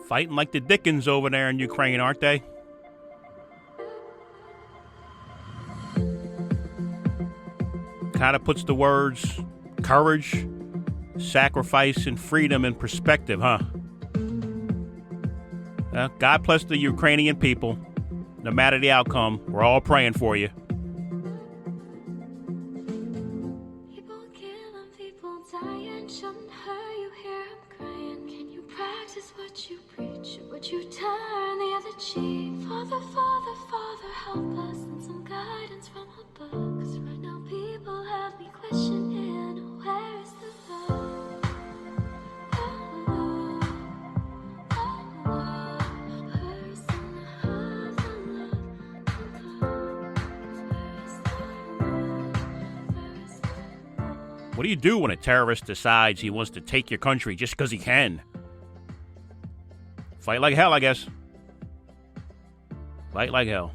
Fighting like the Dickens over there in Ukraine, aren't they? Kind of puts the words courage, sacrifice, and freedom in perspective, huh? God bless the Ukrainian people. No matter the outcome, we're all praying for you. People killing, people dying, shouldn't hurt you here, I'm crying. Can you practice what you preach? Or would you turn the other cheek? Father, Father, Father, help us, and some guidance from above. 'Cause right now people have me questioning, where is the love? What do you do when a terrorist decides he wants to take your country just because he can? Fight like hell, I guess. Fight like hell.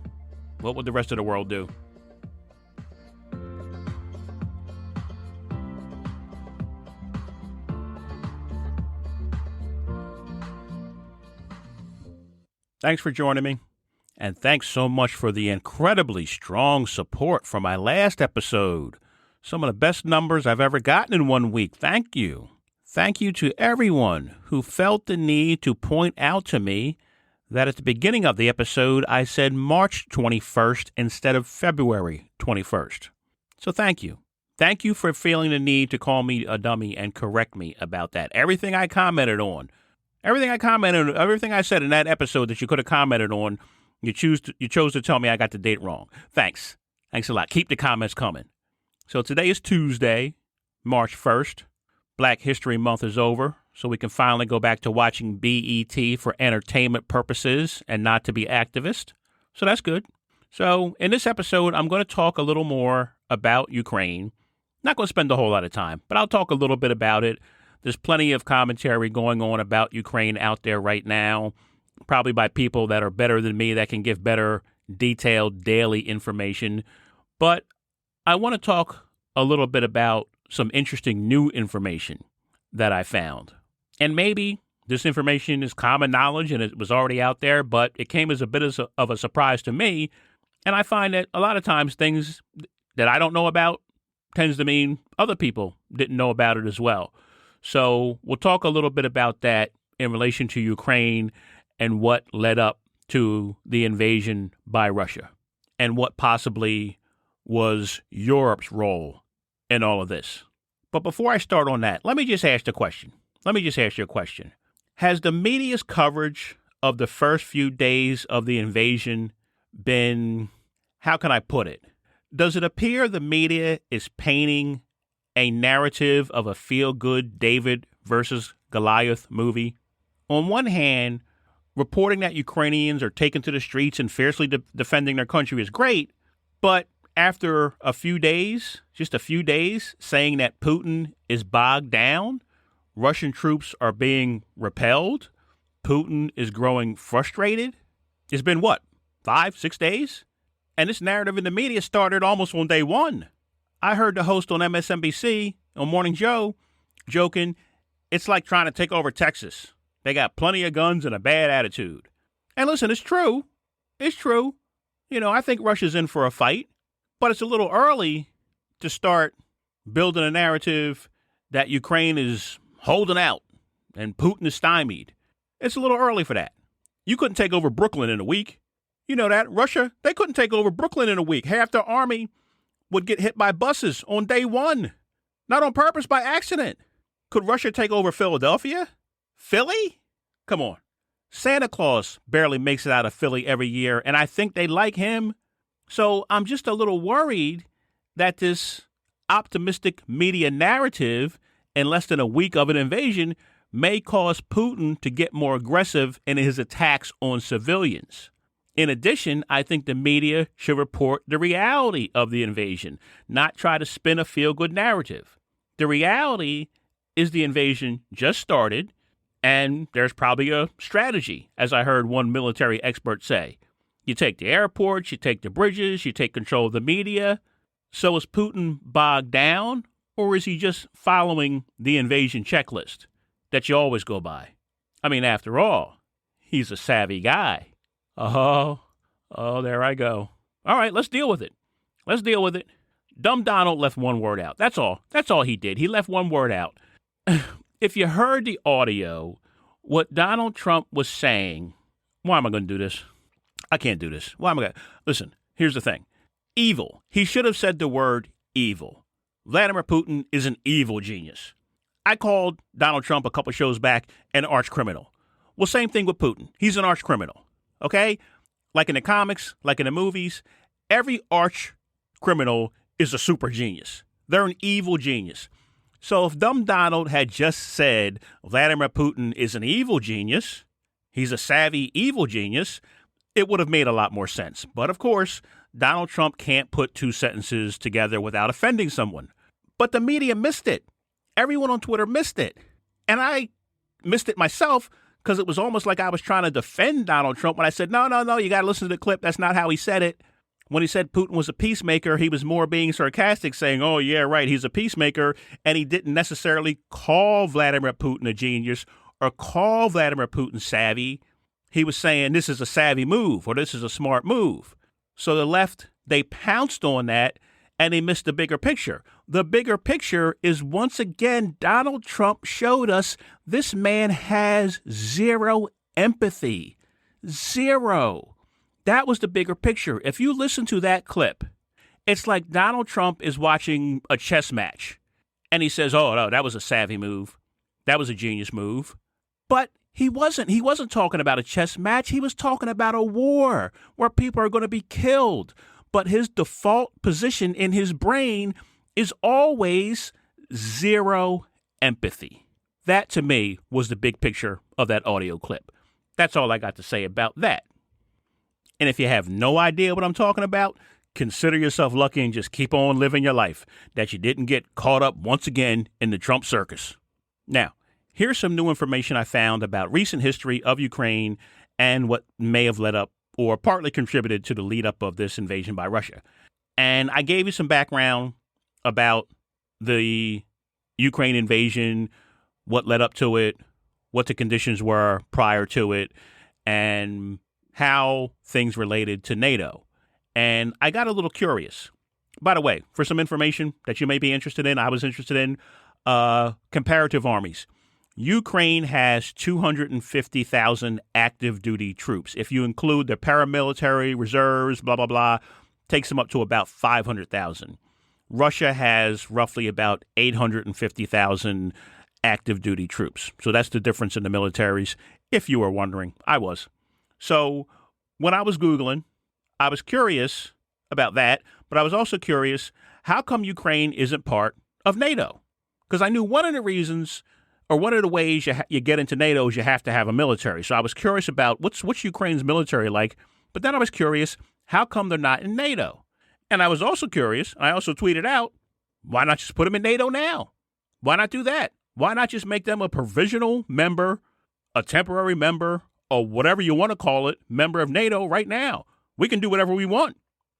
What would the rest of the world do? Thanks for joining me. And thanks so much for the incredibly strong support for my last episode. Some of the best numbers I've ever gotten in 1 week. Thank you. Thank you to everyone who felt the need to point out to me that at the beginning of the episode, I said March 21st instead of February 21st. So thank you. Thank you for feeling the need to call me a dummy and correct me about that. Everything I commented on, everything I said in that episode that you could have commented on, you chose to tell me I got the date wrong. Thanks. Thanks a lot. Keep the comments coming. So today is Tuesday, March 1st. Black History Month is over, so we can finally go back to watching BET for entertainment purposes and not to be activist. So that's good. So in this episode, I'm going to talk a little more about Ukraine. Not going to spend a whole lot of time, but I'll talk a little bit about it. There's plenty of commentary going on about Ukraine out there right now, probably by people that are better than me that can give better detailed daily information. But I want to talk a little bit about some interesting new information that I found. And maybe this information is common knowledge and it was already out there, but it came as a bit of a surprise to me. And I find that a lot of times things that I don't know about tends to mean other people didn't know about it as well. So we'll talk a little bit about that in relation to Ukraine and what led up to the invasion by Russia and what possibly was Europe's role in all of this. But before I start on that, let me just ask you a question. Has the media's coverage of the first few days of the invasion been, how can I put it? Does it appear the media is painting a narrative of a feel-good David versus Goliath movie? On one hand, reporting that Ukrainians are taken to the streets and fiercely defending their country is great, but after just a few days, saying that Putin is bogged down, Russian troops are being repelled, Putin is growing frustrated. It's been 5, 6 days? And this narrative in the media started almost on day one. I heard the host on MSNBC on Morning Joe joking, it's like trying to take over Texas. They got plenty of guns and a bad attitude. And listen, it's true. It's true. I think Russia's in for a fight. But it's a little early to start building a narrative that Ukraine is holding out and Putin is stymied. It's a little early for that. You couldn't take over Brooklyn in a week. You know that. Russia, they couldn't take over Brooklyn in a week. Half their army would get hit by buses on day one. Not on purpose, by accident. Could Russia take over Philadelphia? Philly? Come on. Santa Claus barely makes it out of Philly every year, and I think they like him. So I'm just a little worried that this optimistic media narrative in less than a week of an invasion may cause Putin to get more aggressive in his attacks on civilians. In addition, I think the media should report the reality of the invasion, not try to spin a feel-good narrative. The reality is the invasion just started, and there's probably a strategy, as I heard one military expert say. You take the airports, you take the bridges, you take control of the media. So is Putin bogged down, or is he just following the invasion checklist that you always go by? I mean, after all, He's a savvy guy. Oh, there I go. All right, let's deal with it. Dumb Donald left one word out. That's all. That's all he did. He left one word out. If you heard the audio, what Donald Trump was saying, why am I going to do this? I can't do this. Why am I going to? Listen, here's the thing. Evil. He should have said the word evil. Vladimir Putin is an evil genius. I called Donald Trump a couple shows back an arch criminal. Well, same thing with Putin. He's an arch criminal. Okay? Like in the comics, like in the movies, every arch criminal is a super genius. They're an evil genius. So if dumb Donald had just said Vladimir Putin is an evil genius, he's a savvy evil genius, it would have made a lot more sense. But of course, Donald Trump can't put two sentences together without offending someone. But the media missed it. Everyone on Twitter missed it. And I missed it myself because it was almost like I was trying to defend Donald Trump when I said, no, you got to listen to the clip. That's not how he said it. When he said Putin was a peacemaker, he was more being sarcastic, saying, oh, yeah, right, he's a peacemaker. And he didn't necessarily call Vladimir Putin a genius or call Vladimir Putin savvy. He was saying this is a savvy move or this is a smart move. So the left, they pounced on that and they missed the bigger picture. The bigger picture is, once again, Donald Trump showed us this man has zero empathy. Zero. That was the bigger picture. If you listen to that clip, it's like Donald Trump is watching a chess match and he says, oh, no, that was a savvy move. That was a genius move. But he wasn't talking about a chess match. He was talking about a war where people are going to be killed. But his default position in his brain is always zero empathy. That, to me, was the big picture of that audio clip. That's all I got to say about that. And if you have no idea what I'm talking about, consider yourself lucky and just keep on living your life, that you didn't get caught up once again in the Trump circus. Now, here's some new information I found about recent history of Ukraine and what may have led up or partly contributed to the lead up of this invasion by Russia. And I gave you some background about the Ukraine invasion, what led up to it, what the conditions were prior to it, and how things related to NATO. And I got a little curious. By the way, for some information that you may be interested in, I was interested in comparative armies. Ukraine has 250,000 active duty troops. If you include the paramilitary reserves, blah, blah, blah, takes them up to about 500,000. Russia has roughly about 850,000 active duty troops. So that's the difference in the militaries, if you were wondering. I was. So when I was Googling, I was curious about that, but I was also curious, how come Ukraine isn't part of NATO? Because I knew one of the reasons, or one of the ways you get into NATO is you have to have a military. So I was curious about what's Ukraine's military like, but then I was curious, how come they're not in NATO? And I was also curious, I also tweeted out, why not just put them in NATO now? Why not do that? Why not just make them a provisional member, a temporary member, or whatever you want to call it, member of NATO right now? We can do whatever we want.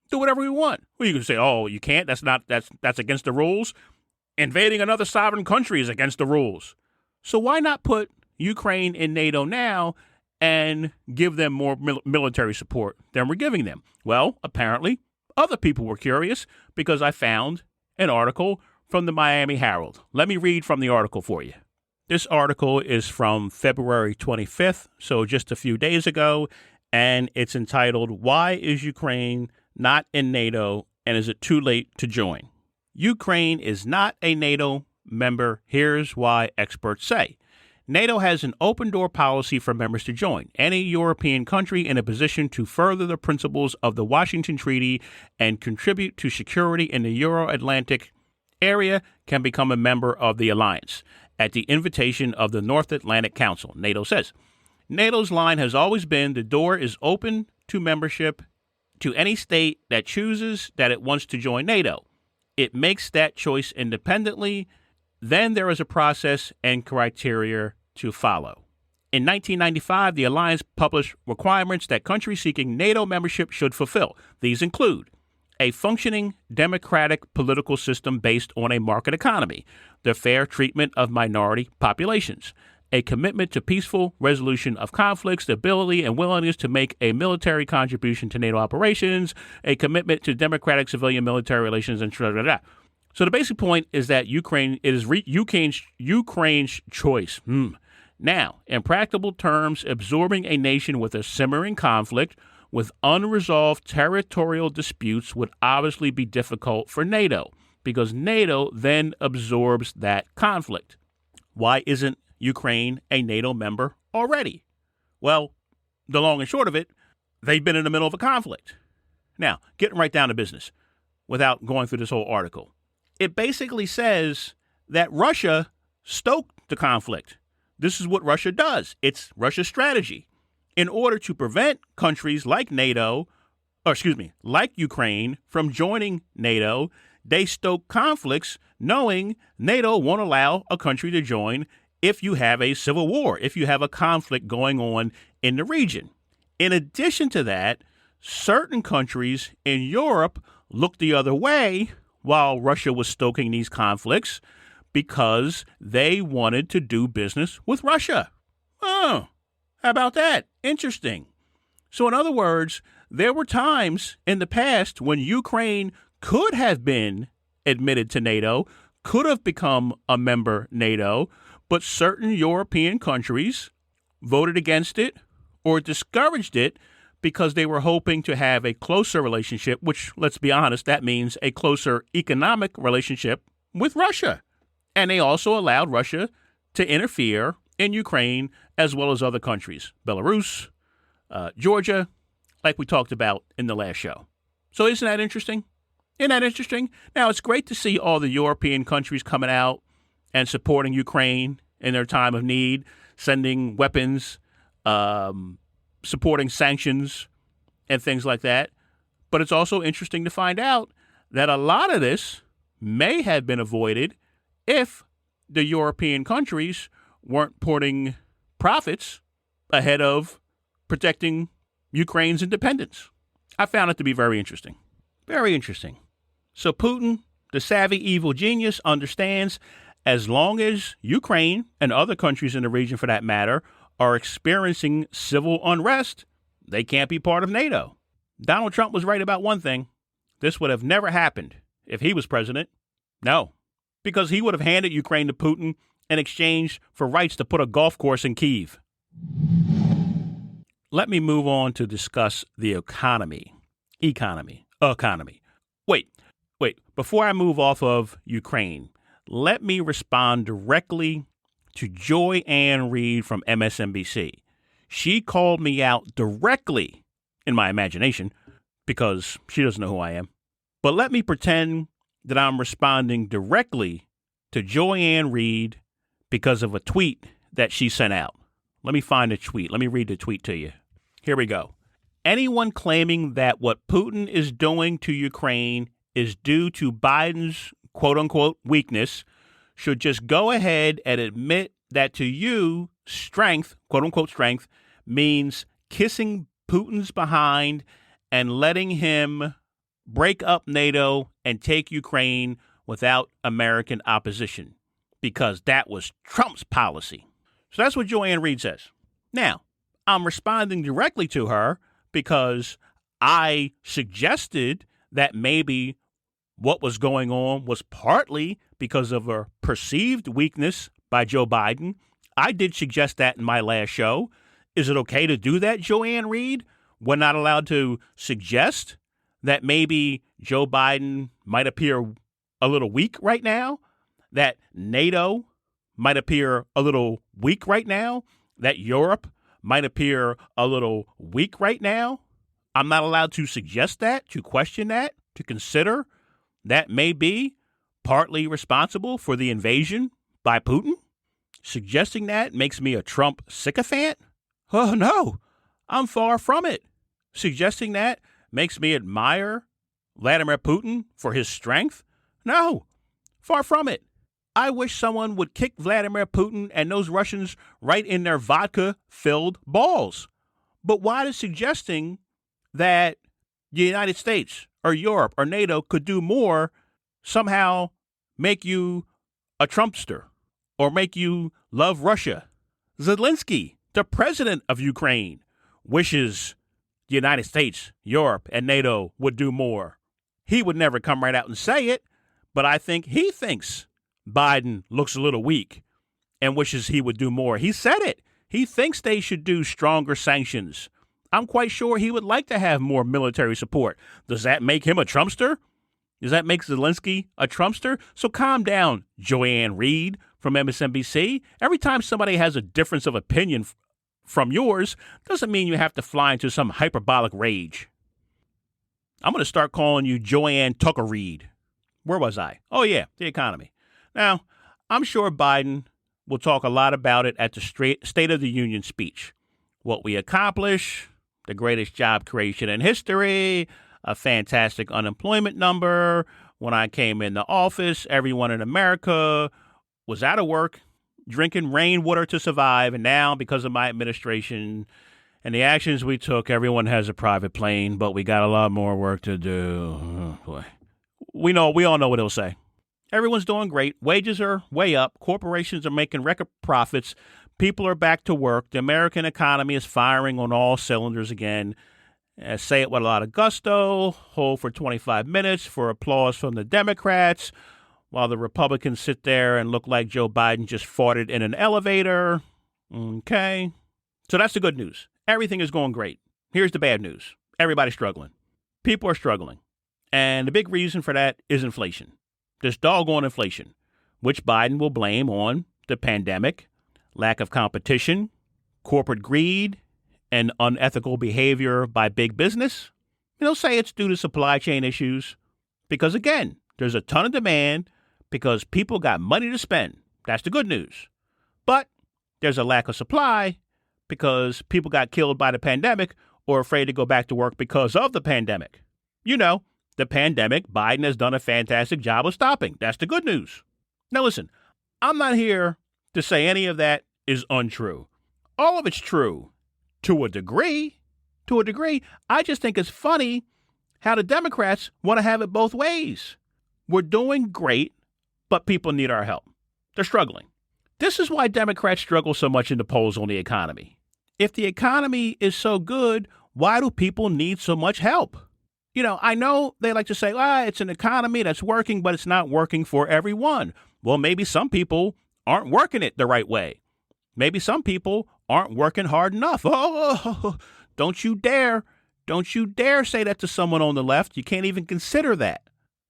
Do whatever we want. Well, you can say, oh, you can't. That's against the rules. Invading another sovereign country is against the rules. So why not put Ukraine in NATO now and give them more military support than we're giving them? Well, apparently, other people were curious because I found an article from the Miami Herald. Let me read from the article for you. This article is from February 25th, so just a few days ago, and it's entitled, Why is Ukraine Not in NATO and Is It Too Late to Join? Ukraine is not a NATO member. Here's why experts say. NATO has an open-door policy for members to join. Any European country in a position to further the principles of the Washington Treaty and contribute to security in the Euro-Atlantic area can become a member of the alliance at the invitation of the North Atlantic Council, NATO says. NATO's line has always been the door is open to membership to any state that chooses that it wants to join NATO. It makes that choice independently. Then there is a process and criteria to follow. In 1995, the alliance published requirements that countries seeking NATO membership should fulfill. These include a functioning democratic political system based on a market economy, the fair treatment of minority populations, a commitment to peaceful resolution of conflicts, the ability and willingness to make a military contribution to NATO operations, a commitment to democratic civilian military relations, and blah, blah, blah. So the basic point is that Ukraine is Ukraine's choice. Now, in practical terms, absorbing a nation with a simmering conflict with unresolved territorial disputes would obviously be difficult for NATO, because NATO then absorbs that conflict. Why isn't Ukraine a NATO member already? Well, the long and short of it, they've been in the middle of a conflict. Now, getting right down to business, without going through this whole article, it basically says that Russia stoked the conflict. This is what Russia does. It's Russia's strategy. In order to prevent countries like like Ukraine from joining NATO, they stoke conflicts knowing NATO won't allow a country to join if you have a civil war, if you have a conflict going on in the region. In addition to that, certain countries in Europe looked the other way while Russia was stoking these conflicts because they wanted to do business with Russia. Oh, how about that? Interesting. So in other words, there were times in the past when Ukraine could have been admitted to NATO, could have become a member NATO, but certain European countries voted against it or discouraged it because they were hoping to have a closer relationship, which, let's be honest, that means a closer economic relationship with Russia. And they also allowed Russia to interfere in Ukraine as well as other countries, Belarus, Georgia, like we talked about in the last show. So isn't that interesting? Isn't that interesting? Now, it's great to see all the European countries coming out and supporting Ukraine in their time of need, sending weapons, supporting sanctions and things like that. But it's also interesting to find out that a lot of this may have been avoided if the European countries weren't putting profits ahead of protecting Ukraine's independence. I found it to be very interesting. Very interesting. So Putin, the savvy evil genius, understands as long as Ukraine and other countries in the region, for that matter, are experiencing civil unrest, they can't be part of NATO. Donald Trump was right about one thing. This would have never happened if he was president. No, because he would have handed Ukraine to Putin in exchange for rights to put a golf course in Kyiv. Let me move on to discuss the economy. Wait. Before I move off of Ukraine, let me respond directly to Joy Ann Reid from MSNBC. She called me out directly in my imagination because she doesn't know who I am. But let me pretend that I'm responding directly to Joy Ann Reid because of a tweet that she sent out. Let me find the tweet. Let me read the tweet to you. Here we go. Anyone claiming that what Putin is doing to Ukraine is due to Biden's quote-unquote weakness should just go ahead and admit that to you, strength, quote-unquote strength, means kissing Putin's behind and letting him break up NATO and take Ukraine without American opposition, because that was Trump's policy. So that's what Joy Ann Reid says. Now, I'm responding directly to her because I suggested that maybe what was going on was partly because of a perceived weakness by Joe Biden. I did suggest that in my last show. Is it okay to do that, Joy Ann Reid? We're not allowed to suggest that maybe Joe Biden might appear a little weak right now, that NATO might appear a little weak right now, that Europe might appear a little weak right now. I'm not allowed to suggest that, to question that, to consider that may be partly responsible for the invasion by Putin. Suggesting that makes me a Trump sycophant? Oh, no, I'm far from it. Suggesting that makes me admire Vladimir Putin for his strength? No, far from it. I wish someone would kick Vladimir Putin and those Russians right in their vodka-filled balls. But why does suggesting that the United States or Europe or NATO could do more somehow make you a Trumpster or make you love Russia? Zelensky, the president of Ukraine, wishes the United States, Europe, and NATO would do more. He would never come right out and say it, but I think he thinks Biden looks a little weak and wishes he would do more. He said it. He thinks they should do stronger sanctions. I'm quite sure he would like to have more military support. Does that make him a Trumpster? Does that make Zelensky a Trumpster? So calm down, Joanne Reed from MSNBC. Every time somebody has a difference of opinion from yours, doesn't mean you have to fly into some hyperbolic rage. I'm going to start calling you Joanne Tucker Reed. Where was I? Oh, yeah, the economy. Now, I'm sure Biden will talk a lot about it at the State of the Union speech. What we accomplish, the greatest job creation in history, a fantastic unemployment number. When I came into office, everyone in America was out of work, drinking rainwater to survive. And now, because of my administration and the actions we took, everyone has a private plane, but we got a lot more work to do. Oh, boy. We all know what he'll say. Everyone's doing great. Wages are way up. Corporations are making record profits. People are back to work. The American economy is firing on all cylinders again. Say it with a lot of gusto. Hold for 25 minutes for applause from the Democrats, while the Republicans sit there and look like Joe Biden just farted in an elevator. Okay. So that's the good news. Everything is going great. Here's the bad news. Everybody's struggling. People are struggling. And the big reason for that is inflation. This doggone inflation, which Biden will blame on the pandemic, lack of competition, corporate greed, and unethical behavior by big business. He'll say it's due to supply chain issues because, again, there's a ton of demand because people got money to spend. That's the good news. But there's a lack of supply because people got killed by the pandemic or afraid to go back to work because of the pandemic. You know, the pandemic, Biden has done a fantastic job of stopping. That's the good news. Now, listen, I'm not here to say any of that is untrue. All of it's true to a degree. To a degree. I just think it's funny how the Democrats want to have it both ways. We're doing great, but people need our help. They're struggling. This is why Democrats struggle so much in the polls on the economy. If the economy is so good, why do people need so much help? You know, I know they like to say, it's an economy that's working, but it's not working for everyone. Well, maybe some people aren't working it the right way. Maybe some people aren't working hard enough. Oh, don't you dare. Don't you dare say that to someone on the left. You can't even consider that.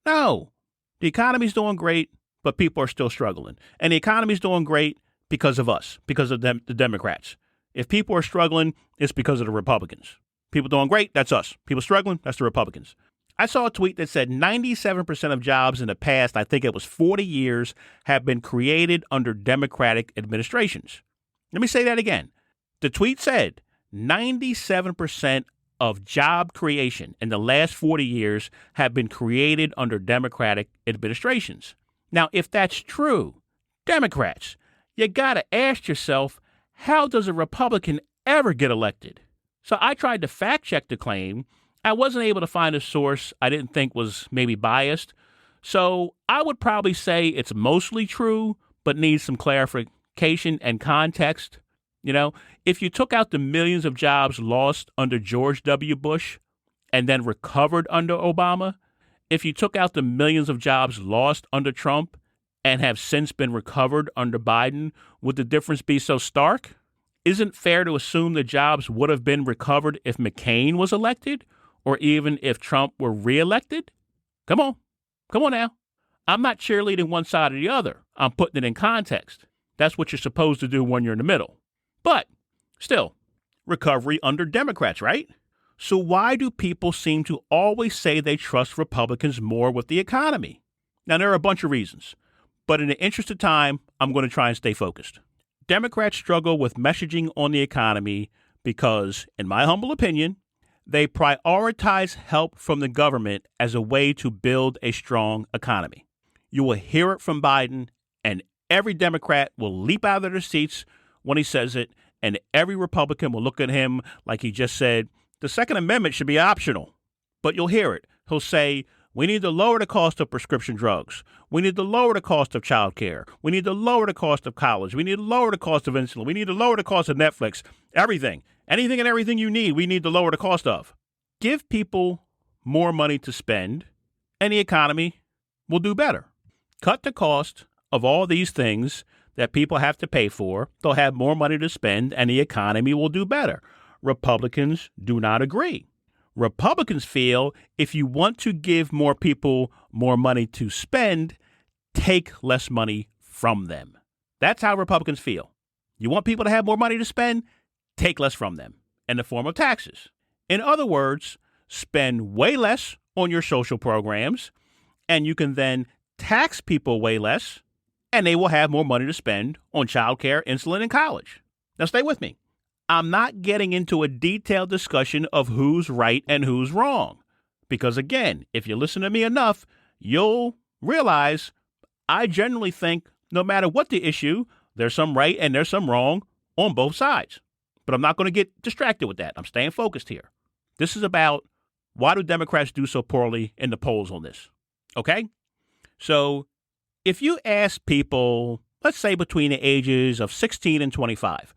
No, the economy's doing great, but people are still struggling. And the economy's doing great because of us, because of the Democrats. If people are struggling, it's because of the Republicans. People doing great, that's us. People struggling, that's the Republicans. I saw a tweet that said 97% of jobs in the past, I think it was 40 years, have been created under Democratic administrations. Let me say that again. The tweet said 97% of job creation in the last 40 years have been created under Democratic administrations. Now, if that's true, Democrats, you got to ask yourself, how does a Republican ever get elected? So I tried to fact check the claim. I wasn't able to find a source I didn't think was maybe biased. So I would probably say it's mostly true, but needs some clarification and context. You know, if you took out the millions of jobs lost under George W. Bush and then recovered under Obama, if you took out the millions of jobs lost under Trump and have since been recovered under Biden, would the difference be so stark? Isn't fair to assume the jobs would have been recovered if McCain was elected or even if Trump were reelected? Come on now. I'm not cheerleading one side or the other. I'm putting it in context. That's what you're supposed to do when you're in the middle. But still, recovery under Democrats, right? So why do people seem to always say they trust Republicans more with the economy? Now, there are a bunch of reasons, but in the interest of time, I'm going to try and stay focused. Democrats struggle with messaging on the economy because, in my humble opinion, they prioritize help from the government as a way to build a strong economy. You will hear it from Biden, and every Democrat will leap out of their seats when he says it, and every Republican will look at him like he just said, the Second Amendment should be optional. But you'll hear it. He'll say, We need to lower the cost of prescription drugs. We need to lower the cost of childcare. We need to lower the cost of college. We need to lower the cost of insulin. We need to lower the cost of Netflix. Everything. Anything and everything you need, we need to lower the cost of. Give people more money to spend, and the economy will do better. Cut the cost of all these things that people have to pay for. They'll have more money to spend, and the economy will do better. Republicans do not agree. Republicans feel if you want to give more people more money to spend, take less money from them. That's how Republicans feel. You want people to have more money to spend, take less from them in the form of taxes. In other words, spend way less on your social programs, and you can then tax people way less, and they will have more money to spend on childcare, insulin, and college. Now stay with me. I'm not getting into a detailed discussion of who's right and who's wrong. Because again, if you listen to me enough, you'll realize I generally think no matter what the issue, there's some right and there's some wrong on both sides. But I'm not going to get distracted with that. I'm staying focused here. This is about why do Democrats do so poorly in the polls on this? Okay? So if you ask people, let's say between the ages of 16 and 25,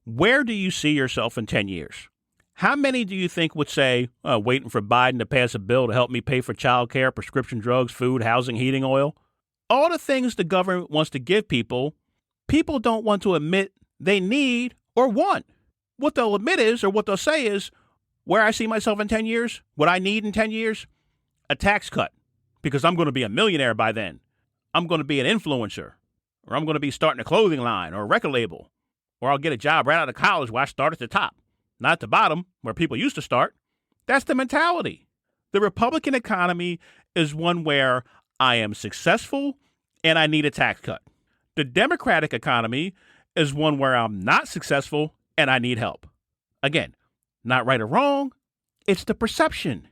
where do you see yourself in 10 years? How many do you think would say, waiting for Biden to pass a bill to help me pay for child care, prescription drugs, food, housing, heating oil? All the things the government wants to give people, people don't want to admit they need or want. What they'll admit is, or what they'll say is, where I see myself in 10 years, what I need in 10 years, a tax cut, because I'm going to be a millionaire by then. I'm going to be an influencer, or I'm going to be starting a clothing line or a record label. Or I'll get a job right out of college where I start at the top, not at the bottom where people used to start. That's the mentality. The Republican economy is one where I am successful and I need a tax cut. The Democratic economy is one where I'm not successful and I need help. Again, not right or wrong. It's the perception.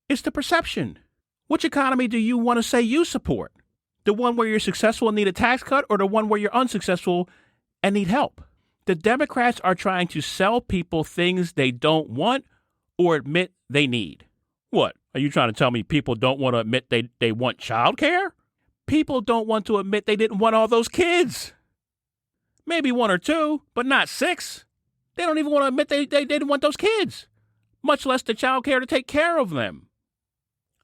It's the perception. Which economy do you want to say you support? The one where you're successful and need a tax cut, or the one where you're unsuccessful and need help? The Democrats are trying to sell people things they don't want or admit they need. What? Are you trying to tell me people don't want to admit they want child care? People don't want to admit they didn't want all those kids. Maybe one or two, but not six. They don't even want to admit they didn't want those kids, much less the child care to take care of them.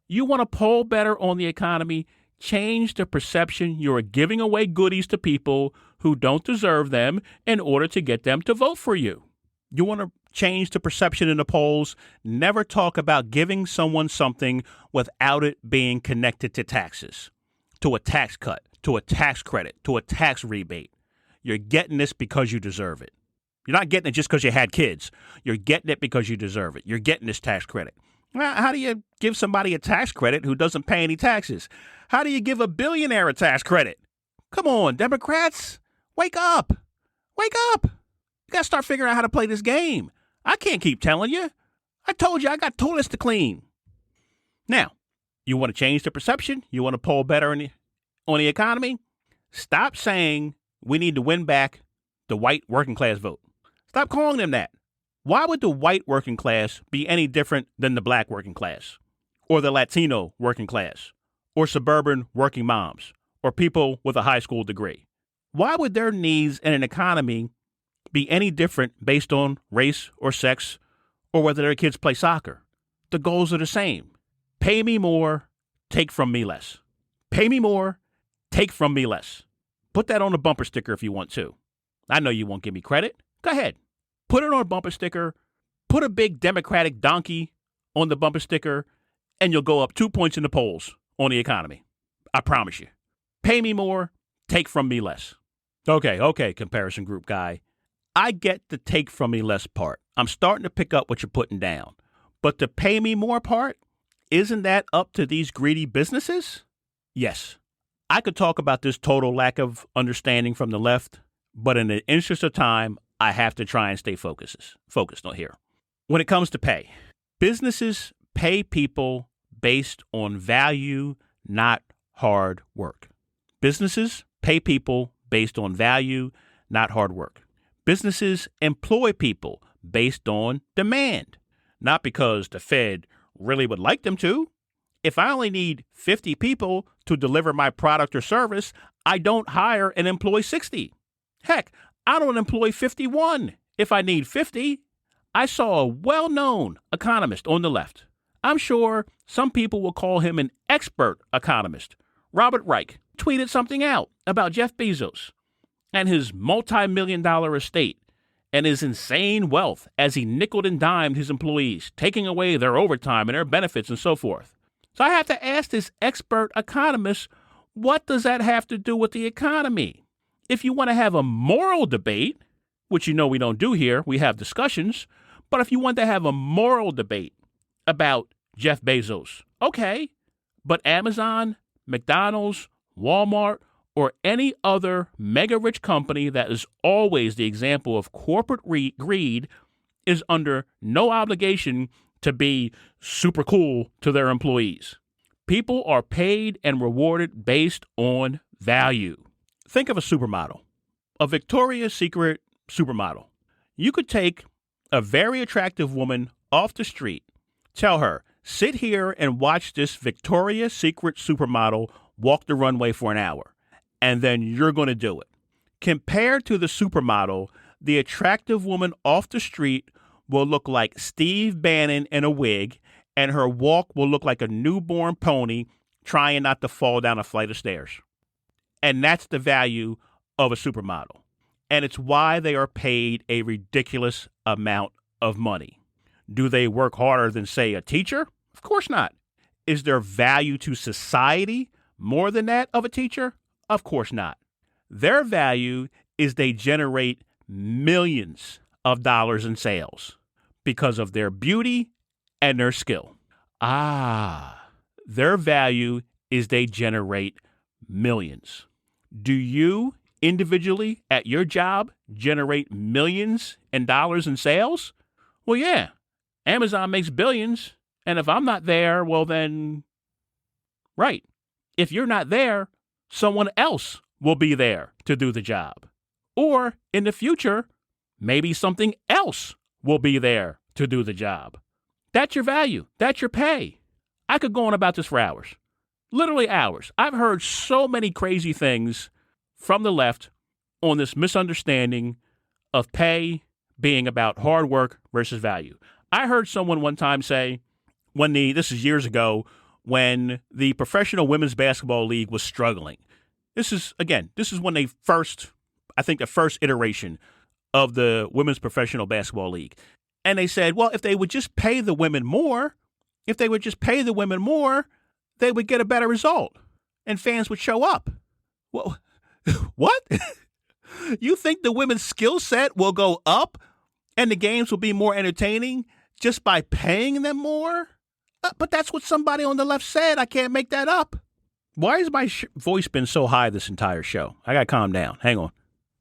You want to poll better on the economy, change the perception you are giving away goodies to people who don't deserve them in order to get them to vote for you. You want to change the perception in the polls. Never talk about giving someone something without it being connected to taxes, to a tax cut, to a tax credit, to a tax rebate. You're getting this because you deserve it. You're not getting it just because you had kids. You're getting it because you deserve it. You're getting this tax credit. How do you give somebody a tax credit who doesn't pay any taxes? How do you give a billionaire a tax credit? Come on, Democrats. Wake up. Wake up. You got to start figuring out how to play this game. I can't keep telling you. I told you I got toilets to clean. Now, you want to change the perception? You want to poll better on the economy? Stop saying we need to win back the white working class vote. Stop calling them that. Why would the white working class be any different than the black working class, or the Latino working class, or suburban working moms, or people with a high school degree? Why would their needs in an economy be any different based on race or sex, or whether their kids play soccer? The goals are the same. Pay me more, take from me less. Pay me more, take from me less. Put that on a bumper sticker if you want to. I know you won't give me credit. Go ahead. Put it on a bumper sticker. Put a big Democratic donkey on the bumper sticker, and you'll go up 2 points in the polls on the economy. I promise you. Pay me more, take from me less. Okay, comparison group guy. I get the take from me less part. I'm starting to pick up what you're putting down. But the pay me more part, isn't that up to these greedy businesses? Yes. I could talk about this total lack of understanding from the left, but in the interest of time, I have to try and stay focused on here. When it comes to pay, businesses pay people based on value, not hard work. Businesses pay people based on value, not hard work. Businesses employ people based on demand, not because the Fed really would like them to. If I only need 50 people to deliver my product or service, I don't hire and employ 60. Heck, I don't employ 51 if I need 50. I saw a well-known economist on the left. I'm sure some people will call him an expert economist. Robert Reich tweeted something out about Jeff Bezos and his multi-million-dollar estate and his insane wealth as he nickeled and dimed his employees, taking away their overtime and their benefits and so forth. So I have to ask this expert economist, what does that have to do with the economy? If you want to have a moral debate, which you know we don't do here, we have discussions, but if you want to have a moral debate about Jeff Bezos, okay, but Amazon, McDonald's, Walmart, or any other mega-rich company that is always the example of corporate greed is under no obligation to be super cool to their employees. People are paid and rewarded based on value. Think of a supermodel, a Victoria's Secret supermodel. You could take a very attractive woman off the street, tell her, sit here and watch this Victoria's Secret supermodel walk the runway for an hour, and then you're going to do it. Compared to the supermodel, the attractive woman off the street will look like Steve Bannon in a wig, and her walk will look like a newborn pony trying not to fall down a flight of stairs. And that's the value of a supermodel. And it's why they are paid a ridiculous amount of money. Do they work harder than, say, a teacher? Of course not. Is there value to society more than that of a teacher? Of course not. Their value is they generate millions of dollars in sales because of their beauty and their skill. Their value is they generate millions. Do you individually at your job generate millions in dollars in sales? Well, yeah, Amazon makes billions. And if I'm not there, well then, right. If you're not there, someone else will be there to do the job. Or in the future, maybe something else will be there to do the job. That's your value. That's your pay. I could go on about this for hours. Literally hours. I've heard so many crazy things from the left on this misunderstanding of pay being about hard work versus value. I heard someone one time say, this is years ago, when the Professional Women's Basketball League was struggling. This is when the first iteration of the Women's Professional Basketball League. And they said, well, if they would just pay the women more, they would get a better result and fans would show up. Well, what? You think the women's skill set will go up and the games will be more entertaining just by paying them more? But that's what somebody on the left said. I can't make that up. Why has my voice been so high this entire show? I got to calm down. Hang on.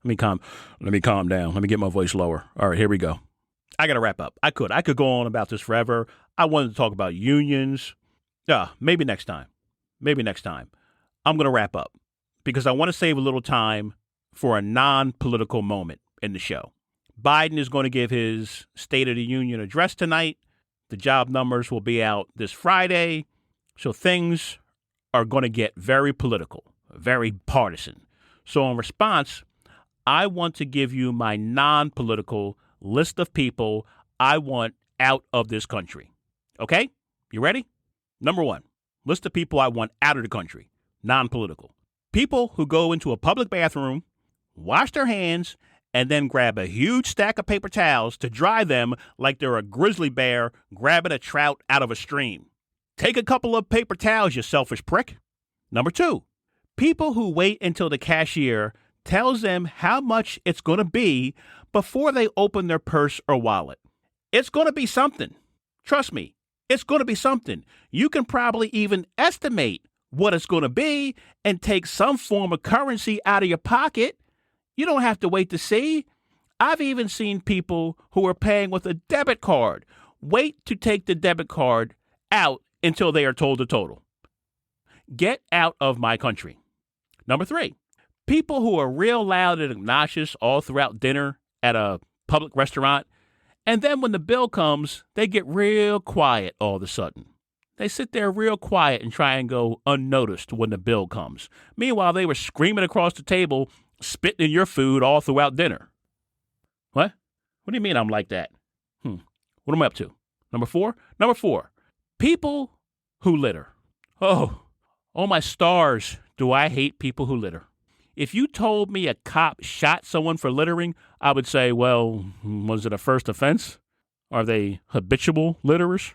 Let me calm down. Let me get my voice lower. All right, here we go. I got to wrap up. I could go on about this forever. I wanted to talk about unions. Maybe next time. I'm going to wrap up because I want to save a little time for a non-political moment in the show. Biden is going to give his State of the Union address tonight. The job numbers will be out this Friday. So things are going to get very political, very partisan. So in response, I want to give you my non-political list of people I want out of this country. Okay? You ready? Number 1, list of people I want out of the country. Non-political. People who go into a public bathroom, wash their hands, and then grab a huge stack of paper towels to dry them like they're a grizzly bear grabbing a trout out of a stream. Take a couple of paper towels, you selfish prick. Number 2, people who wait until the cashier tells them how much it's going to be before they open their purse or wallet. It's going to be something. Trust me, it's going to be something. You can probably even estimate what it's going to be and take some form of currency out of your pocket. You don't have to wait to see. I've even seen people who are paying with a debit card wait to take the debit card out until they are told the total. Get out of my country. Number 3, people who are real loud and obnoxious all throughout dinner at a public restaurant, and then when the bill comes, they get real quiet all of a sudden. They sit there real quiet and try and go unnoticed when the bill comes. Meanwhile, they were screaming across the table, spitting in your food all throughout dinner. What? What do you mean I'm like that? What am I up to? Number 4? Number 4. People who litter. Oh, my stars, do I hate people who litter. If you told me a cop shot someone for littering, I would say, well, was it a first offense? Are they habitual litterers?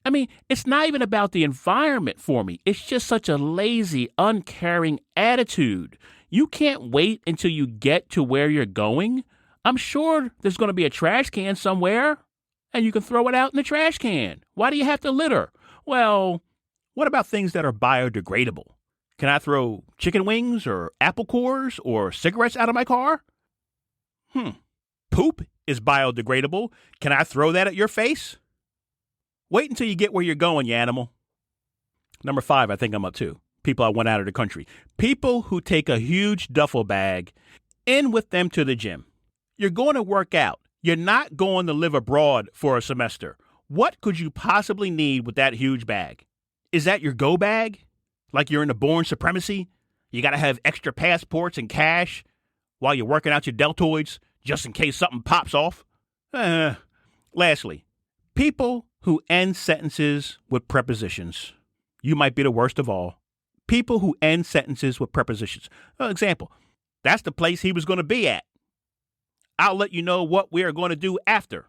I mean, it's not even about the environment for me. It's just such a lazy, uncaring attitude. You can't wait until you get to where you're going. I'm sure there's going to be a trash can somewhere, and you can throw it out in the trash can. Why do you have to litter? Well, what about things that are biodegradable? Can I throw chicken wings or apple cores or cigarettes out of my car? Poop is biodegradable. Can I throw that at your face? Wait until you get where you're going, you animal. Number 5, I think I'm up to. People I want out of the country. People who take a huge duffel bag in with them to the gym. You're going to work out. You're not going to live abroad for a semester. What could you possibly need with that huge bag? Is that your go bag? Like you're in the Born Supremacy? You got to have extra passports and cash while you're working out your deltoids just in case something pops off? Lastly, people who end sentences with prepositions. You might be the worst of all. People who end sentences with prepositions. Example, that's the place he was going to be at. I'll let you know what we are going to do after.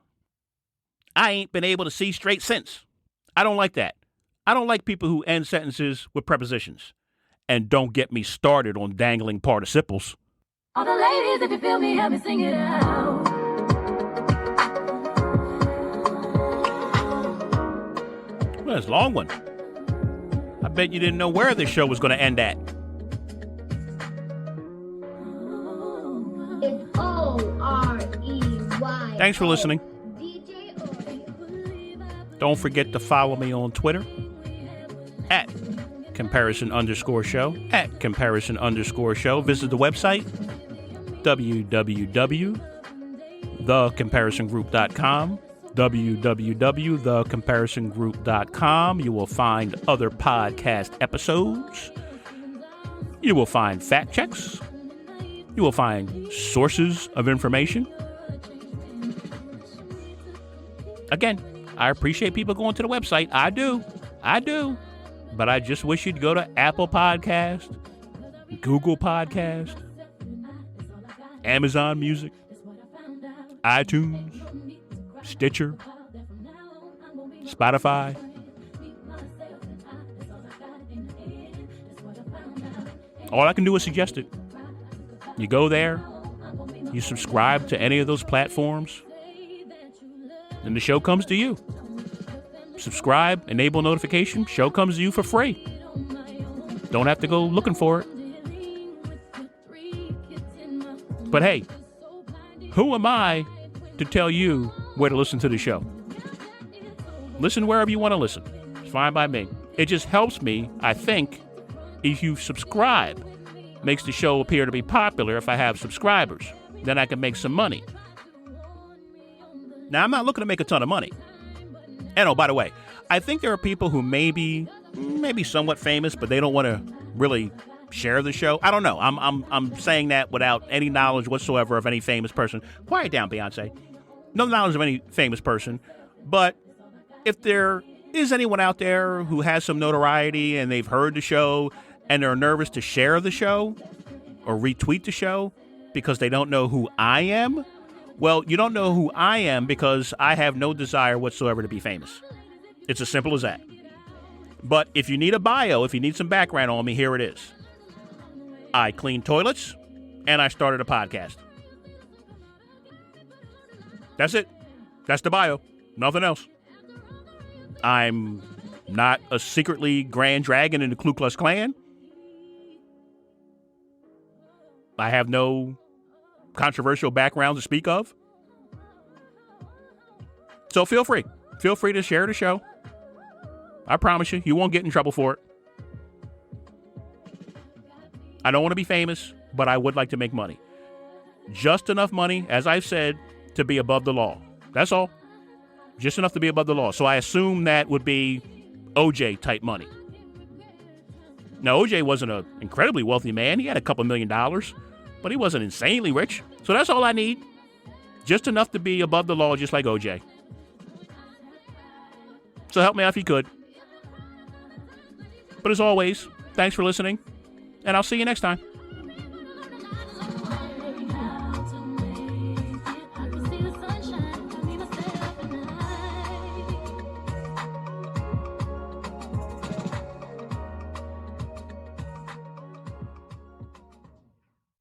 I ain't been able to see straight since. I don't like that. I don't like people who end sentences with prepositions. And don't get me started on dangling participles. All the ladies, if you feel me, help me sing it out. Well, it's a long one. I bet you didn't know where this show was going to end at. It's O-R-E-Y. Thanks for listening. Don't forget to follow me on Twitter at @comparison_show, @comparison_show. Visit the website, www.thecomparisongroup.com, www.thecomparisongroup.com. You will find other podcast episodes. You will find fact checks. You will find sources of information. Again, I appreciate people going to the website. I do. But I just wish you'd go to Apple Podcast, Google Podcast, Amazon Music, iTunes, Stitcher, Spotify. All I can do is suggest it. You go there, you subscribe to any of those platforms, and the show comes to you. Subscribe, enable notification, show comes to you for free. Don't have to go looking for it. But hey, who am I to tell you where to listen to the show? Listen wherever you want to listen. It's fine by me. It just helps me, I think, if you subscribe. Makes the show appear to be popular if I have subscribers. Then I can make some money. Now, I'm not looking to make a ton of money. And oh, by the way, I think there are people who may be somewhat famous, but they don't want to really share the show. I don't know. I'm saying that without any knowledge whatsoever of any famous person. Quiet down, Beyonce. No knowledge of any famous person. But if there is anyone out there who has some notoriety and they've heard the show and they're nervous to share the show or retweet the show because they don't know who I am, well, you don't know who I am because I have no desire whatsoever to be famous. It's as simple as that. But if you need a bio, if you need some background on me, here it is. I clean toilets, and I started a podcast. That's it. That's the bio. Nothing else. I'm not a secretly Grand Dragon in the Ku Klux Klan. I have no controversial background to speak of. So feel free. Feel free to share the show. I promise you, you won't get in trouble for it. I don't want to be famous, but I would like to make money. Just enough money, as I've said, to be above the law. That's all. Just enough to be above the law. So I assume that would be OJ type money. Now, OJ wasn't an incredibly wealthy man. He had a couple $1 million, but he wasn't insanely rich. So that's all I need. Just enough to be above the law, just like OJ. So help me out if you could. But as always, thanks for listening, and I'll see you next time.